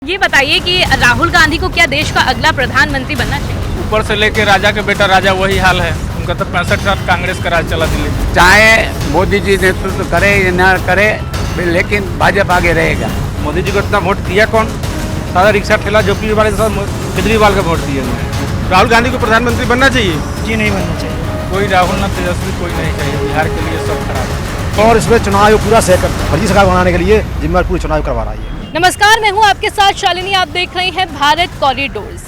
ये बताइए कि राहुल गांधी को क्या देश का अगला प्रधानमंत्री बनना चाहिए? ऊपर से लेके राजा के बेटा राजा वही हाल है। उनका तो 65 साल कांग्रेस का राज चला दिल्ली। चाहे मोदी जी नेतृत्व करे या न करे, लेकिन भाजपा आगे रहेगा। मोदी जी को इतना वोट दिया कौन? सारा रिक्शा ठेला झोपड़ी वाले सब केजरीवाल का वोट दिए। राहुल गांधी को प्रधानमंत्री बनना चाहिए? जी नहीं बनना चाहिए। कोई राहुल ना तेजस्वी कोई नहीं चाहिए। बिहार के लिए सब खराब है। और इसमें चुनाव आयोग पूरा फर्जी सरकार बनाने के लिए जिम्मेदार पूरी चुनाव करवा रहा है। नमस्कार, मैं हूं आपके साथ शालिनी। आप देख रहे हैं भारत कॉरिडोर्स।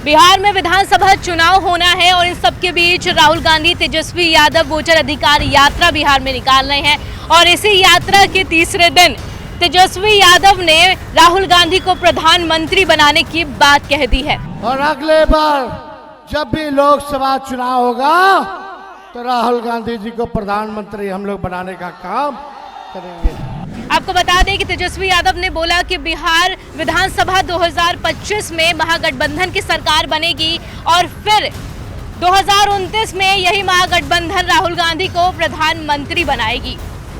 बिहार में विधानसभा चुनाव होना है और इन सब के बीच राहुल गांधी तेजस्वी यादव वोटर अधिकार यात्रा बिहार में निकाल रहे हैं। और इसी यात्रा के तीसरे दिन तेजस्वी यादव ने राहुल गांधी को प्रधानमंत्री बनाने की बात कह दी है। और अगले बार जब भी लोकसभा चुनाव होगा तो राहुल गांधी जी को प्रधानमंत्री हम लोग बनाने का काम करेंगे। आपको बता दें कि तेजस्वी यादव ने बोला कि बिहार विधानसभा 2025 में महागठबंधन की सरकार बनेगी और फिर 2029 में यही महागठबंधन राहुल गांधी को प्रधानमंत्री बनाएगी।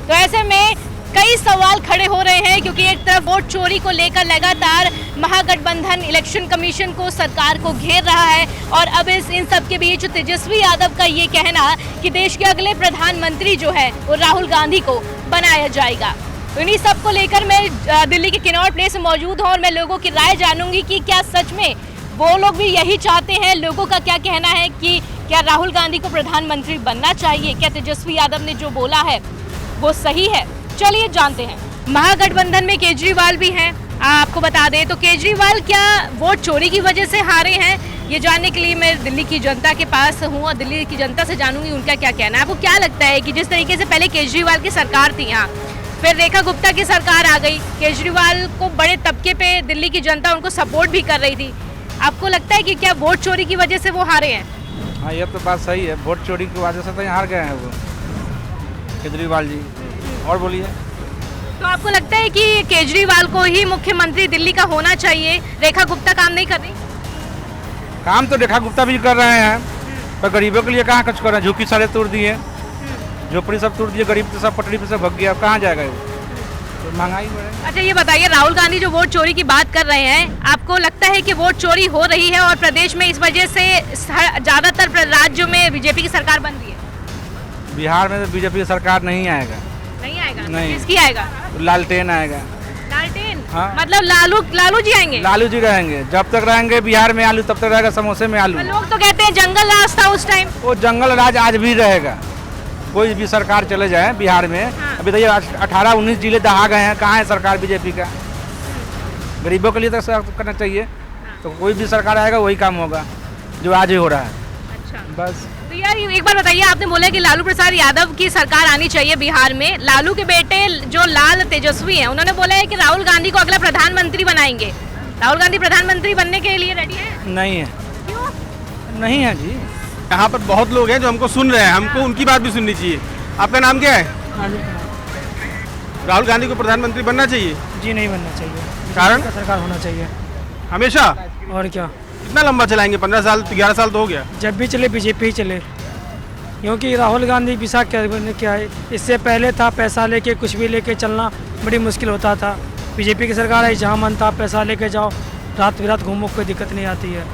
तो ऐसे में कई सवाल खड़े हो रहे हैं, क्योंकि एक तरफ वोट चोरी को लेकर लगातार महागठबंधन इलेक्शन कमीशन को, सरकार को घेर रहा है और अब इन सब के बीच तेजस्वी यादव का ये कहना कि देश के अगले प्रधानमंत्री जो है वो राहुल गांधी को बनाया जाएगा। तो इन्हीं सब को लेकर मैं दिल्ली के किनॉट प्लेस में मौजूद हूँ और मैं लोगों की राय जानूंगी कि क्या सच में वो लोग भी यही चाहते हैं। लोगों का क्या कहना है कि क्या राहुल गांधी को प्रधानमंत्री बनना चाहिए, क्या तेजस्वी यादव ने जो बोला है वो सही है। चलिए जानते हैं। महागठबंधन में केजरीवाल भी हैं। आपको बता दें तो केजरीवाल क्या वोट चोरी की वजह से हारे हैं, ये जानने के लिए मैं दिल्ली की जनता के पास हूँ और दिल्ली की जनता से जानूंगी उनका क्या कहना है। आपको क्या लगता है कि जिस तरीके से पहले केजरीवाल की सरकार थी, यहाँ फिर रेखा गुप्ता की सरकार आ गई, केजरीवाल को बड़े तबके पे दिल्ली की जनता उनको सपोर्ट भी कर रही थी, आपको लगता है कि क्या वोट चोरी की वजह से वो हारे हैं? हाँ, ये तो बात सही है। वोट चोरी की वजह से तो हार गए हैं वो केजरीवाल जी। और बोलिए। तो आपको लगता है कि केजरीवाल को ही मुख्यमंत्री दिल्ली का होना चाहिए? रेखा गुप्ता काम नहीं कर रही? काम तो रेखा गुप्ता भी कर रहे हैं, पर गरीबों के लिए कहाँ कुछ कर रहे हैं। झुग्गी सारे तोड़ दिए, झोपड़ी सब तोड़ दिए, गरीब तो सब पटरी पे से भग गया। कहाँ जाएगा वो? तो महंगाई बढ़े। अच्छा, ये बताइए, राहुल गांधी जो वोट चोरी की बात कर रहे हैं, आपको लगता है कि वोट चोरी हो रही है और प्रदेश में इस वजह से ज्यादातर राज्यों में बीजेपी की सरकार बन रही है? बिहार में तो बीजेपी की सरकार नहीं आएगा। नहीं आएगा? नहीं। किसकी आएगा? लालटेन आएगा। लालटेन? हाँ। मतलब लालू जी आएंगे? लालू जी रहेंगे। जब तक रहेंगे बिहार में आलू, तब तक रहेगा समोसे में आलू। लोग तो कहते हैं जंगल राज था उस टाइम। वो जंगल राज आज भी रहेगा। कोई भी सरकार चले जाए बिहार में। हाँ। अभी तो ये 18-19 जिले दहा गए हैं। कहाँ है सरकार बीजेपी का? गरीबों के लिए तो करना चाहिए। हाँ। तो कोई भी सरकार आएगा वही काम होगा जो आज ही हो रहा है। अच्छा, बस। तो यार एक बार बताइए, आपने बोला कि लालू प्रसाद यादव की सरकार आनी चाहिए बिहार में। लालू के बेटे जो लाल तेजस्वी हैं, उन्होंने बोला है कि राहुल गांधी को अगला प्रधानमंत्री बनाएंगे। राहुल गांधी प्रधानमंत्री बनने के लिए रेडी है? नहीं है। क्यों? नहीं है जी। यहाँ पर बहुत लोग हैं जो हमको सुन रहे हैं, हमको उनकी बात भी सुननी चाहिए। आपका नाम क्या है? राहुल गांधी को प्रधानमंत्री बनना चाहिए? जी नहीं बनना चाहिए। कारण? सरकार होना चाहिए हमेशा? और क्या, कितना लंबा चलाएंगे? 15 साल 11 साल तो हो गया। जब भी चले बीजेपी ही चले, क्योंकि राहुल गांधी पिसा क्या है। इससे पहले था पैसा लेके कुछ भी लेके चलना बड़ी मुश्किल होता था। बीजेपी की सरकार है, जहाँ मन था पैसा लेके जाओ, रात बिरात घूमो, कोई दिक्कत नहीं आती है।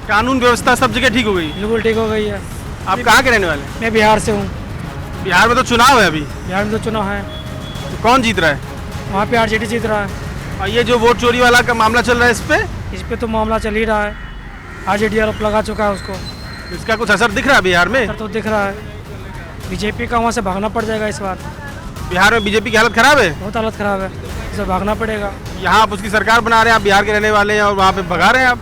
कानून व्यवस्था सब जगह ठीक हो गई। बिल्कुल ठीक हो गई है। आप कहाँ के रहने वाले? मैं बिहार से हूँ। बिहार में तो चुनाव है अभी। बिहार में तो चुनाव है, तो कौन जीत रहा है? वहाँ पे आरजेडी जीत रहा है। और ये जो वोट चोरी वाला का मामला चल रहा है, इस पे तो मामला चल ही रहा है। आरजेडी आरोप लगा चुका है उसको। इसका कुछ असर दिख रहा है बिहार में? असर तो दिख रहा है। बीजेपी का वहाँ से भागना पड़ जाएगा इस बार। बिहार में बीजेपी की हालत खराब है। बहुत हालत खराब है, इसे भागना पड़ेगा। यहाँ आप उसकी सरकार बना रहे हैं, आप बिहार के रहने वाले हैं, और वहाँ पे भगा रहे हैं आप।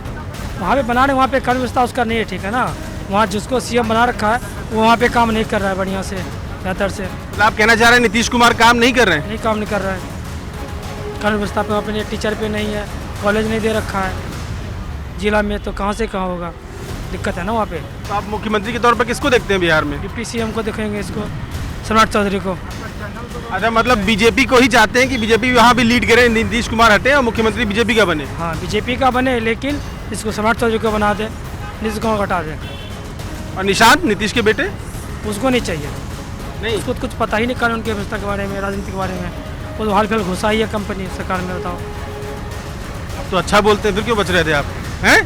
वहाँ पे बना रहे, वहाँ पे कानून व्यवस्था उसका नहीं है, ठीक है ना। वहाँ जिसको सीएम बना रखा है वो वहाँ पे काम नहीं कर रहा है बढ़िया से, बेहतर से। मतलब आप कहना चाह रहे हैं नीतीश कुमार काम नहीं कर रहे हैं? नहीं, काम नहीं कर रहा है। कानून व्यवस्था पे वहाँ पे टीचर पे नहीं है, कॉलेज नहीं दे रखा है जिला में, तो कहाँ से कहाँ होगा, दिक्कत है ना वहाँ पे। तो आप मुख्यमंत्री के तौर पर किसको देखते हैं बिहार में? डिप्टी सीएम को देखेंगे, इसको सम्राट चौधरी को। अच्छा, मतलब बीजेपी को ही चाहते हैं कि बीजेपी वहाँ भी लीड करे, नीतीश कुमार हटे और मुख्यमंत्री बीजेपी का बने? हाँ, बीजेपी का बने, लेकिन इसको सम्राट चौधरी को बना दे, नीतीश कुमार को हटा दे। और निशांत नीतीश के बेटे? उसको नहीं चाहिए। नहीं, उसको कुछ पता ही नहीं कानून की व्यवस्था के बारे में, राजनीति के बारे में। वो तो हाल फिलहाल घुसा ही है कंपनी सरकार में, बताओ। तो अच्छा बोलते हैं, फिर क्यों बच रहे थे आप? हैं?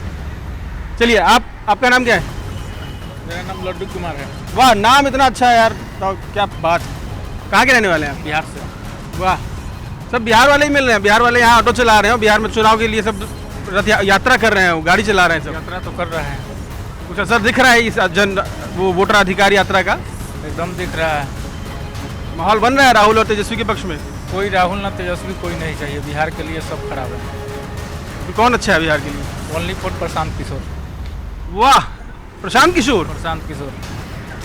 चलिए, आपका नाम क्या है? मेरा नाम लड्डू कुमार है, वाह, नाम इतना अच्छा है यार, तो क्या बात। कहाँ के रहने वाले हैं? बिहार से। वाह, सब बिहार वाले ही मिल रहे हैं। बिहार वाले यहाँ ऑटो चला रहे हैं, बिहार में चुनाव के लिए सब रथ यात्रा कर रहे हैं, गाड़ी चला रहे हैं सब। यात्रा तो कर रहे हैं, कुछ असर दिख रहा है इस वो वोटर अधिकार यात्रा का? एकदम दिख रहा है। माहौल बन रहा है राहुल और तेजस्वी के पक्ष में? कोई राहुल ना तेजस्वी कोई नहीं चाहिए, बिहार के लिए सब खराब है। तो कौन अच्छा है बिहार के लिए? Only for Prashant Kishor. वाह, प्रशांत किशोर। प्रशांत किशोर,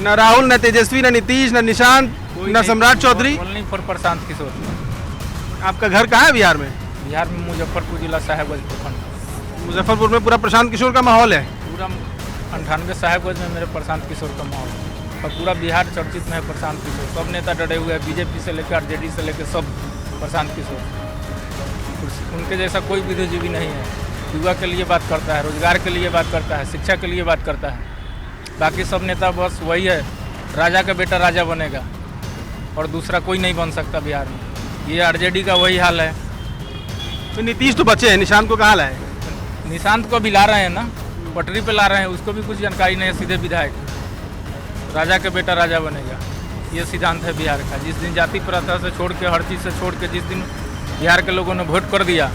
न राहुल, न तेजस्वी, न नीतीश, न निशांत, न सम्राट चौधरी। Only for Prashant Kishor. आपका घर कहाँ है बिहार में? बिहार में मुजफ्फरपुर जिला साहेबगंज प्रखंड। मुजफ्फरपुर में पूरा प्रशांत किशोर का माहौल है। पूरा 98 साहेबगंज में मेरे प्रशांत किशोर का माहौल है। और पूरा बिहार चर्चित में है प्रशांत किशोर। सब नेता डरे हुए हैं, बीजेपी से लेकर आरजेडी से लेकर सब प्रशांत किशोर। उनके जैसा कोई विद्याजीवी नहीं है। युवा के लिए बात करता है, रोजगार के लिए बात करता है, शिक्षा के लिए बात करता है। बाकी सब नेता बस वही है, राजा का बेटा राजा बनेगा और दूसरा कोई नहीं बन सकता बिहार में। ये आरजेडी का वही हाल है। तो नीतीश तो बचे हैं, निशांत को कहाँ लाए? निशांत को भी ला रहे हैं ना, पटरी पे ला रहे हैं, उसको भी कुछ जानकारी नहीं है। सीधे विधायक, राजा का बेटा राजा बनेगा, ये सिद्धांत है बिहार का। जिस दिन जाति प्रथा से छोड़ के, हर चीज़ से छोड़ के जिस दिन बिहार के लोगों ने वोट कर दिया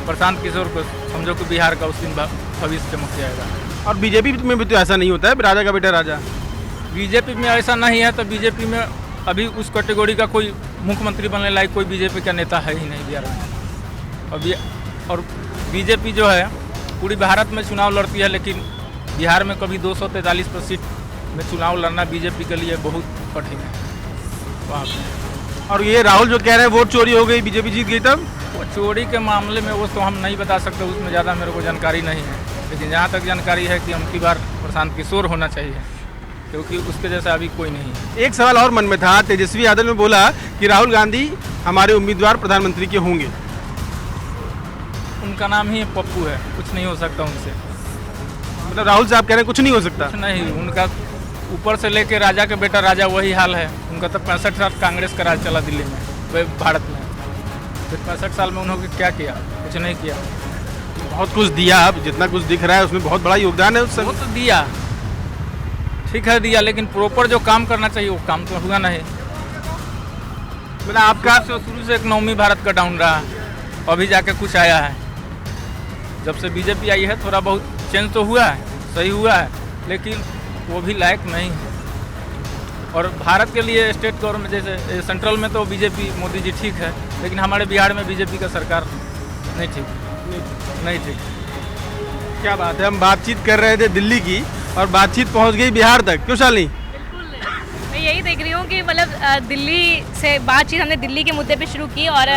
प्रशांत किशोर को, समझो कि बिहार का उस दिन भविष्य चमक जाएगा। और बीजेपी में भी तो ऐसा नहीं होता है, राजा का बेटा राजा। बीजेपी में ऐसा नहीं है, तो बीजेपी में अभी उस कैटेगरी का कोई मुख्यमंत्री बनने लायक कोई बीजेपी का नेता है ही नहीं बिहार में। और बीजेपी जो है पूरी भारत में चुनाव लड़ती है, लेकिन बिहार में कभी 243 पर सीट में चुनाव लड़ना बीजेपी के लिए बहुत कठिन है वहाँ पे। और ये राहुल जो कह रहे हैं वोट चोरी हो गई, बीजेपी जीत गई, तब वो चोरी के मामले में वो तो हम नहीं बता सकते, उसमें ज़्यादा मेरे को जानकारी नहीं है। लेकिन जहाँ तक जानकारी है कि अबकी बार प्रशांत किशोर होना चाहिए, क्योंकि उसके जैसा अभी कोई नहीं है। एक सवाल और मन में था, तेजस्वी यादव ने बोला कि राहुल गांधी हमारे उम्मीदवार प्रधानमंत्री के होंगे। उनका नाम ही पप्पू है, कुछ नहीं हो सकता उनसे। मतलब राहुल साहब कह रहे हैं कुछ नहीं हो सकता? कुछ नहीं, उनका ऊपर से लेके राजा के बेटा राजा वही हाल है। उनका तो 65 साल कांग्रेस का राज चला दिल्ली में, भारत में। फिर 65 साल में उन्होंने क्या किया? कुछ नहीं किया। बहुत कुछ दिया, अब जितना कुछ दिख रहा है उसमें बहुत बड़ा योगदान है। वो तो दिया, ठीक है दिया, लेकिन प्रॉपर जो काम करना चाहिए वो काम तो हुआ नहीं। मतलब आपका शुरू से इकोनॉमी भारत का डाउन रहा, अभी जाके कुछ आया है। जब से बीजेपी आई है थोड़ा बहुत चेंज तो हुआ है, सही हुआ है, लेकिन वो भी लायक नहीं है। और भारत के लिए स्टेट गवर्नमेंट जैसे सेंट्रल में तो बीजेपी मोदी जी ठीक है, लेकिन हमारे बिहार में बीजेपी का सरकार नहीं ठीक। क्या बात है, हम बातचीत कर रहे थे दिल्ली की और बातचीत पहुंच गई बिहार तक। क्यों शालिनी? बिल्कुल, मैं यही देख रही हूँ कि मतलब दिल्ली से बातचीत हमने दिल्ली के मुद्दे पे शुरू की और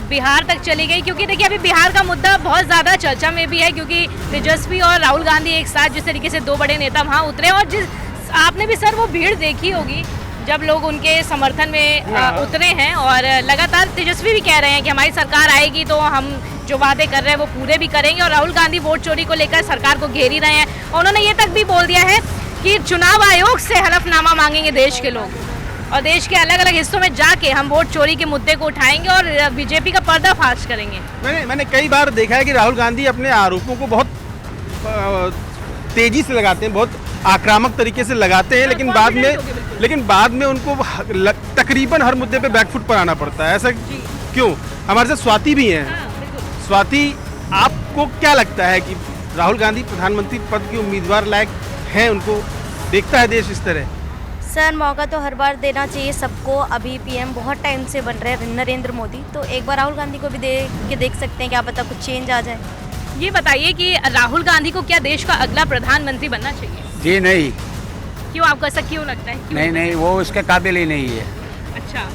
बिहार तक चली गई, क्योंकि देखिए अभी बिहार का मुद्दा बहुत ज़्यादा चर्चा में भी है, क्योंकि तेजस्वी और राहुल गांधी एक साथ जिस तरीके से दो बड़े नेता वहाँ उतरे, और जिस आपने भी सर वो भीड़ देखी होगी जब लोग उनके समर्थन में उतरे हैं। और लगातार तेजस्वी भी कह रहे हैं कि हमारी सरकार आएगी तो हम जो वादे कर रहे हैं वो पूरे भी करेंगे, और राहुल गांधी वोट चोरी को लेकर सरकार को घेर ही रहे हैं। और उन्होंने ये तक भी बोल दिया है कि चुनाव आयोग से हलफनामा मांगेंगे देश के लोग, और देश के अलग अलग हिस्सों में जाके हम वोट चोरी के मुद्दे को उठाएंगे और बीजेपी का पर्दाफाश करेंगे। मैंने कई बार देखा है कि राहुल गांधी अपने आरोपों को बहुत तेजी से लगाते हैं, बहुत आक्रामक तरीके से लगाते हैं, लेकिन बाद में उनको तकरीबन हर मुद्दे पे बैकफुट पर आना पड़ता है। ऐसा क्यों? हमारे साथ स्वाति भी हैं। स्वाति, आपको क्या लगता है कि राहुल गांधी प्रधानमंत्री पद के उम्मीदवार लायक हैं? उनको देखता है देश इस तरह? सर, मौका तो हर बार देना चाहिए सबको। अभी पीएम बहुत टाइम से बन रहे हैं नरेंद्र मोदी, तो एक बार राहुल गांधी को भी देख सकते हैं, क्या पता कुछ चेंज आ जाए। ये बताइए कि राहुल गांधी को क्या देश का अगला प्रधानमंत्री बनना चाहिए? जी नहीं। क्यों, आपको ऐसा क्यों लगता है? क्यों? नहीं, वो उसके काबिल ही नहीं है। अच्छा,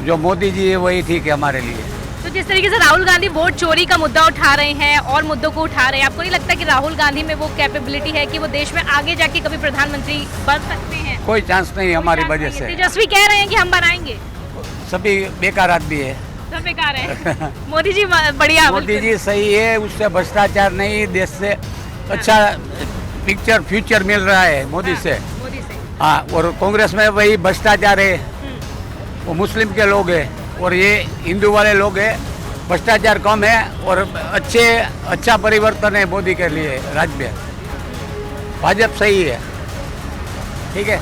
जो मोदी जी है वही ठीक है हमारे लिए। तो जिस तरीके से राहुल गांधी वोट चोरी का मुद्दा उठा रहे हैं और मुद्दों को उठा रहे हैं, आपको नहीं लगता कि राहुल गांधी में वो कैपेबिलिटी है कि वो देश में आगे जाके कभी प्रधानमंत्री बन सकते हैं? कोई चांस नहीं हमारी वजह से। तेजस्वी कह रहे हैं कि हम बनाएंगे। सभी बेकार आदमी है, सब बेकार है। मोदी जी बढ़िया, मोदी जी सही है, उससे भ्रष्टाचार नहीं, देश से अच्छा फ्यूचर मिल रहा है मोदी से। हाँ, और कांग्रेस में वही भ्रष्टाचार है, वो मुस्लिम के लोग हैं और ये हिंदू वाले लोग हैं, भ्रष्टाचार कम है और अच्छा परिवर्तन है मोदी के लिए राज्य में। भाजपा सही है, ठीक है।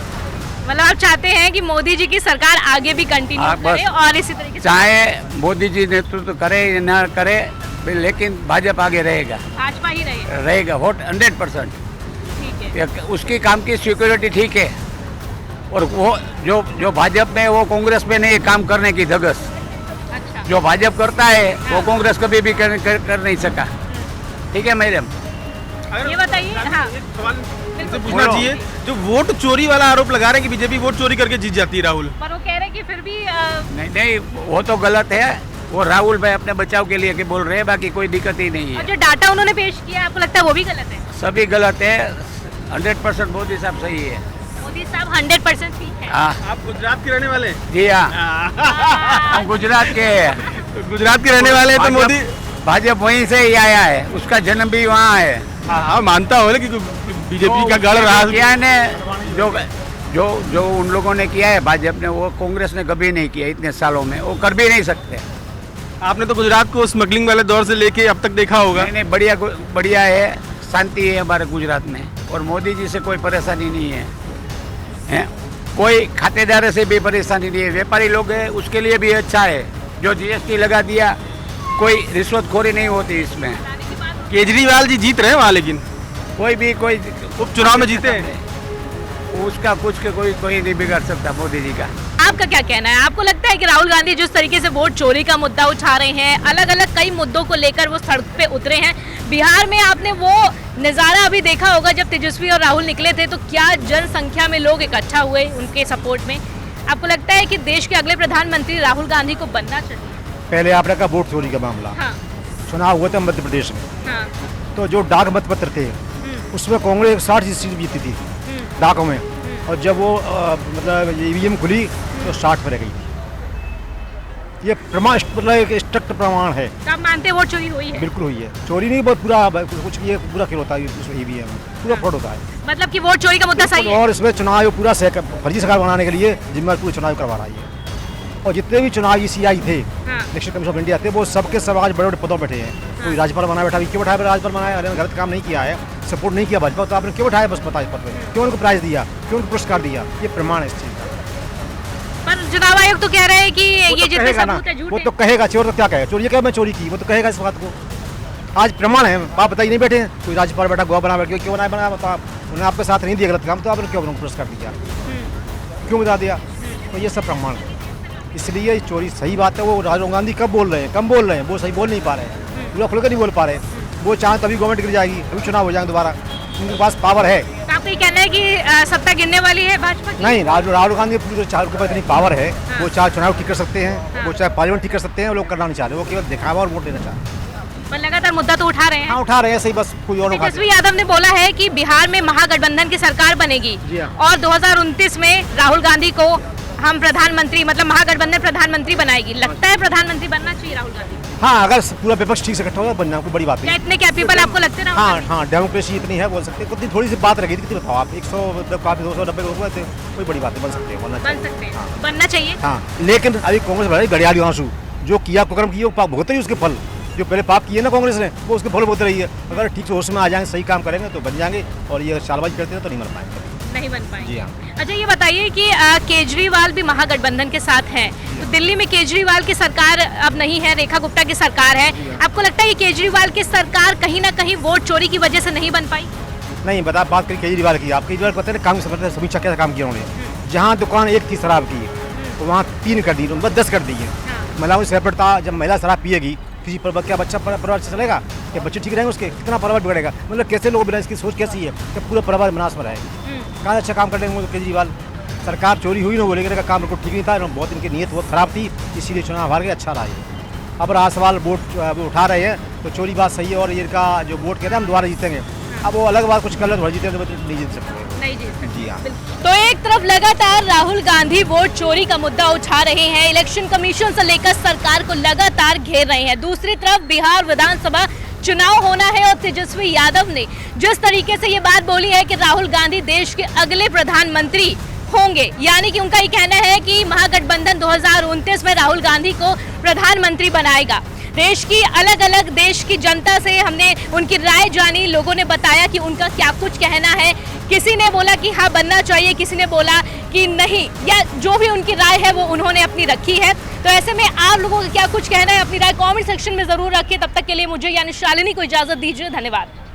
मतलब आप चाहते हैं कि मोदी जी की सरकार आगे भी कंटिन्यू हाँ, बस। करे और इसी तरीके से चाहे मोदी जी नेतृत्व करे या ना करे, लेकिन भाजपा आगे रहेगा, भाजपा ही रहे। रहेगा वोट 100%। ठीक है। उसकी काम की सिक्योरिटी ठीक है, और वो जो भाजपा में वो कांग्रेस में नहीं काम करने की धगस। अच्छा। जो भाजपा करता है वो कांग्रेस कभी भी कर नहीं सका, ठीक है मैडम। ये बताइए। हाँ, एक सवाल इनसे पूछना बोलो। चाहिए, जो वोट चोरी वाला आरोप लगा रहे हैं कि बीजेपी वोट चोरी करके जीत जाती है राहुल। पर वो कह रहे हैं कि फिर भी नहीं, वो तो गलत है। वो राहुल भाई अपने बचाव के लिए के बोल रहे हैं, बाकी कोई दिक्कत ही नहीं और है। जो डाटा उन्होंने पेश किया आपको लगता है वो भी गलत है? सभी गलत है, 100% मोदी साहब सही है। मोदी साहब 100% ठीक है। हाँ आप गुजरात के रहने वाले हैं? जी हाँ, हम गुजरात के हैं। गुजरात के रहने वाले हैं तो मोदी। भाजपा वहीं से ही आया है, उसका जन्म भी वहाँ है। हाँ, मानता हूँ कि बीजेपी का गढ़ रहा। किया ने जो उन लोगों ने किया है भाजपा ने, वो कांग्रेस ने कभी नहीं किया इतने सालों में, वो कर भी नहीं सकते। आपने तो गुजरात को स्मगलिंग वाले दौर से लेके अब तक देखा होगा। नहीं, बढ़िया है, शांति है हमारे गुजरात में, और मोदी जी से कोई परेशानी नहीं है, कोई खातेदार से भी परेशानी नहीं है। व्यापारी लोग हैं उसके लिए भी अच्छा है, जो जीएसटी लगा दिया, कोई रिश्वतखोरी नहीं होती इसमें। केजरीवाल जी जीत रहे हैं वहाँ, लेकिन कोई उपचुनाव में जीते हैं। उसका कुछ के कोई नहीं बिगाड़ सकता मोदी जी का। आपका क्या कहना है? आपको लगता है कि राहुल गांधी जिस तरीके से वोट चोरी का मुद्दा उठा रहे हैं, अलग अलग कई मुद्दों को लेकर वो सड़क पे उतरे हैं, बिहार में आपने वो नज़ारा अभी देखा होगा जब तेजस्वी और राहुल निकले थे, तो क्या जनसंख्या में लोग इकट्ठा हुए उनके सपोर्ट में? आपको लगता है कि देश के अगले प्रधानमंत्री राहुल गांधी को बनना चाहिए? पहले आपने कहा वोट चोरी का मामला, हाँ, चुनाव हुआ था मध्य प्रदेश में, हाँ, तो जो डाक मतपत्र थे उसमें कांग्रेस 60 सीट जीती थी डाकों में, और जब वो मतलब ईवीएम खुली तो 60 पर रह गई थी। ये प्रमाण, मतलब एक स्ट्रिक्ट प्रमाण है। तो आप मानते हैं वोट चोरी हुई है? बिल्कुल हुई है, चोरी नहीं, बहुत पूरा कुछ ये पूरा खेल होता है, उसमें ईवीएम पूरा फ्रॉड होता है। मतलब कि वोट चोरी का मुद्दा सही है? और इसमें चुनाव आयोग पूरा फर्जी सरकार बनाने के लिए जिम्मेदार पूरे चुनाव करवा रही है, और जितने भी चुनाव ECI थे, हाँ। इलेक्शन कमीशन ऑफ इंडिया थे, वो सबके सब आज बड़े बड़े पदों पर बैठे हैं। कोई राज्यपाल बना बैठा, क्यों बैठाया? राज्यपाल बनाया, अरे गलत काम नहीं किया है, सपोर्ट नहीं किया भाजपा, तो आपने क्यों बैठाया? बस बताइए पद पर क्यों उनको प्राइज दिया, क्यों उनको पुरस्कार दिया? ये प्रमाण है इस चीज़ का। पर चुनाव आयोग तो कह रहे हैं कि वो ये तो जितने कहेगा ना, सबूत है झूठ वो है। तो कहेगा, चोर तो क्या कहेगा, चोरी क्या मैं चोरी की, वो तो कहेगा इस बात को। आज प्रमाण है, आप बताइए नहीं बैठे, कोई राज्यपाल बैठा, गोवा बना बैठ, क्यों बनाया बता, उन्होंने आपके साथ नहीं दिया गलत काम, तो आपने क्यों उनको पुरस्कार दिया, क्यों बता दिया? तो ये सब प्रमाण है, इसलिए चोरी सही बात है। वो राहुल गांधी कब बोल रहे हैं, कम बोल रहे हैं, वो सही बोल नहीं पा रहे हैं, पूरा खुलकर नहीं बोल पा रहे। वो चाहें तभी गवर्नमेंट गिर जाएगी, अभी चुनाव हो जाएंगे दोबारा, उनके पास पावर है। तो आपका ये कहना है कि सत्ता गिरने वाली है भाजपा की? नहीं, राहुल गांधी पूरे चार के पास इतनी पावर है, वो चाहे चुनाव ठीक कर सकते हैं, वो चाहे पार्लियामेंट ठीक कर सकते हैं, वो लोग करना नहीं चाह रहे, वो केवल दिखावा और वोट लेना चाह रहे हैं। पर लगातार मुद्दा तो उठा रहे हैं। हाँ, उठा रहे हैं, सही, बस कोई और उठा। तेजस्वी यादव ने बोला है कि बिहार में महागठबंधन की सरकार बनेगी जी हाँ। और 2029 में राहुल गांधी को हम प्रधानमंत्री, मतलब महागठबंधन प्रधानमंत्री बनाएगी। लगता है प्रधानमंत्री बनना चाहिए राहुल गांधी? हाँ, अगर पूरा विपक्ष ठीक से इकट्ठा हो बनना कोई बड़ी बात क्या नहीं। इतने कैपेबल आपको लगते हैं राहुल हाँ गांधी? हाँ, डेमोक्रेसी इतनी है, बोल सकते हैं। कितनी थोड़ी सी बात रह गई थी, कितनी बताओ आप, 100 काफी 290 लोग थे, कोई बड़ी बात है, बन सकते हैं, बनना बन चाहिए। सकते हैं, हाँ। बनना चाहिए। हाँ, लेकिन अभी कांग्रेस बढ़ाई गड़ियाली आंसू, जो किया कुकर्म किए वो भुगते ही उसके फल, जो पहले पाप किए ना कांग्रेस ने, वो उसके फल भुगत रही है। अगर ठीक से होश में आ जाएंगे, सही काम करेंगे तो बन जाएंगे, और ये चालबाजी करते हैं तो नहीं बन पाएंगे। नहीं बन पाएंगे। जी हाँ। अच्छा, ये बताइए कि केजरीवाल भी महागठबंधन के साथ हैं, तो दिल्ली में केजरीवाल की सरकार अब नहीं है, रेखा गुप्ता की सरकार है। आपको लगता है कि केजरीवाल की सरकार कहीं ना कहीं वोट चोरी की वजह से नहीं बन पाई? नहीं, बात करें केजरीवाल की, आप केजरीवाल पता है काम समीक्षा कैसे काम किया उन्होंने। जहाँ दुकान एक थी शराब की, तो वहाँ 3 कर दी, बस 10 कर दी है। महिलाओं से सेपरेट था, जब महिला शराब पिएगी किसी पर क्या बच्चा परिवार से चलेगा, क्या बच्चे ठीक रहेंगे उसके, कितना परिवार बिगड़ेगा? मतलब कैसे लोग बिना, इसकी सोच कैसी है कि पूरा परिवार विनाश में रहेगा। कहाँ अच्छा काम कर लेंगे वो केजरीवाल? सरकार चोरी हुई ना बोले, इनका काम बिल्कुल ठीक नहीं था, बहुत इनकी नीयत बहुत खराब थी, इसीलिए चुनाव हार गए। अच्छा रहा ये। अब रहा सवाल वोट उठा रहे हैं, तो चोरी बात सही है, और इनका जो वोट कहते हैं हम दोबारा जीतेंगे, अब वो अलग बात, कुछ कर ले तो जीतेंगे, नहीं जीत सकते। नहीं जीत सकते। जी हाँ। तो एक तरफ लगातार राहुल गांधी वोट चोरी का मुद्दा उठा रहे हैं, इलेक्शन कमीशन से लेकर सरकार को लगातार घेर रहे हैं। दूसरी तरफ बिहार विधानसभा चुनाव होना है, और तेजस्वी यादव ने जिस तरीके से ये बात बोली है कि राहुल गांधी देश के अगले प्रधानमंत्री होंगे, यानी कि उनका ये कहना है कि महागठबंधन 2029 में राहुल गांधी को प्रधानमंत्री बनाएगा। देश की अलग अलग देश की जनता से हमने उनकी राय जानी, लोगों ने बताया कि उनका क्या कुछ कहना है। किसी ने बोला कि हाँ बनना चाहिए, किसी ने बोला कि नहीं, या जो भी उनकी राय है वो उन्होंने अपनी रखी है। तो ऐसे में आप लोगों का क्या कुछ कहना है, अपनी राय कमेंट सेक्शन में जरूर रखिए। तब तक के लिए मुझे यानी शालिनी को इजाजत दीजिए। धन्यवाद।